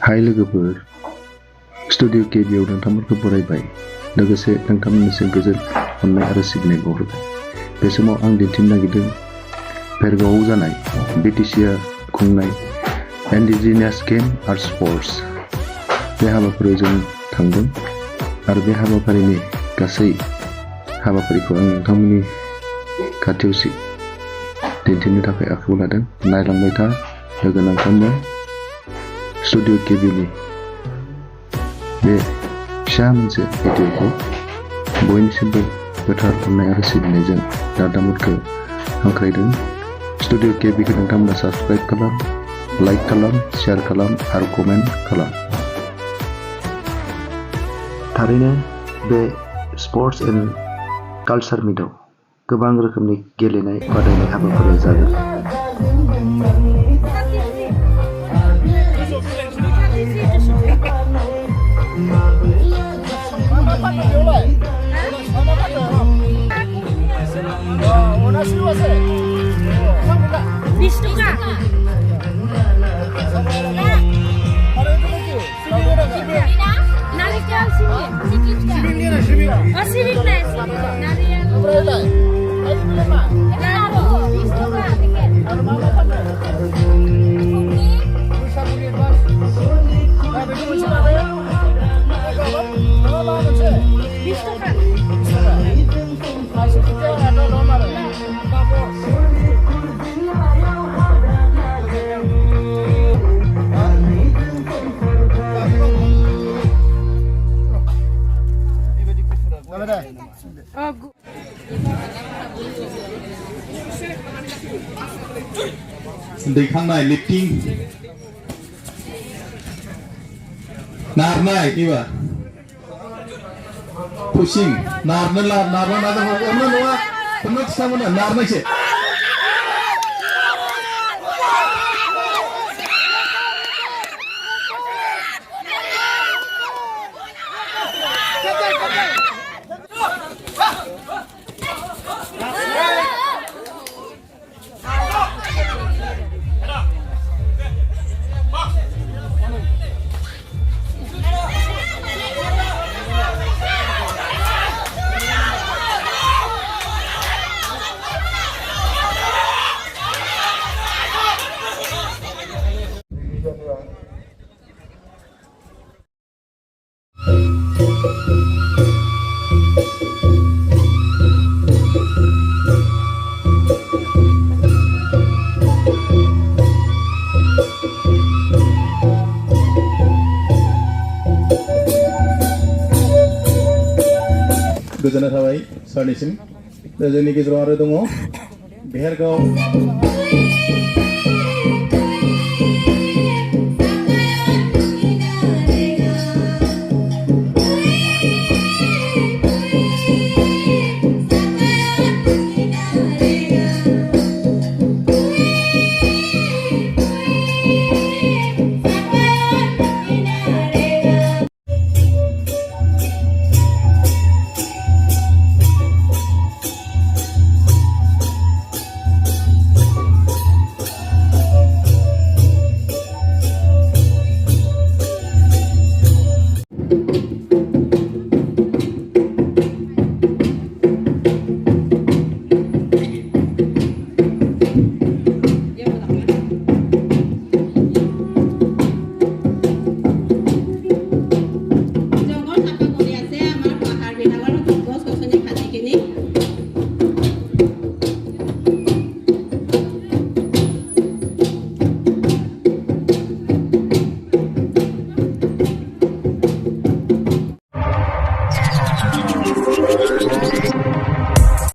हाय लोगोफोर, STUDIO.KB आव नोंथांमोनखौ बरायबाय। लोगोसे नोंथांमोननिसिम गोजोन अननाय आरो सिबिनाय बावहरबाय। बे समाव आं दिन्थिनो नागिरदों भेरगावआव जानाय BTC आ खुंनाय इन्डिजिनियास गेम आरो स्पर्ट्स। बे हाबाफारियाव जों थांदों आरो बे हाबाफारिनि गासै हाबाफारिखौ आं नोंथांमोननि खाथियाव दिन्थिनो थाखाय आखायाव लादों। नायलांबाय था लोगो नांथाबनो STUDIO.KB नि बे फिसा मोनसे भिडिअखौ बयनिसिमबो गोथार अननाय आरो सिबिनायजों दादामोनखौ हांख्रायदों। STUDIO.KB खौ नोंथांमोना साबस्क्राइब खालाम, लाइक खालाम, शेयार खालाम आरो कमेन्ट खालाम। थारैनो बे स्पर्ट्स एन्ड कालचार मिटआव गोबां रोखोमनि गेलेनाय बादायनाय हाबाफारिया जागोन। दैखांनाय लिफ्टिं नारनाय इबा पुशिं नारनो नाजानांगौ नङा हमनो थिखांनो नारनायसो गोजोननाय थाबाय सारनिसिम। जोंनि गेजेराव आरो दङ भेरगाव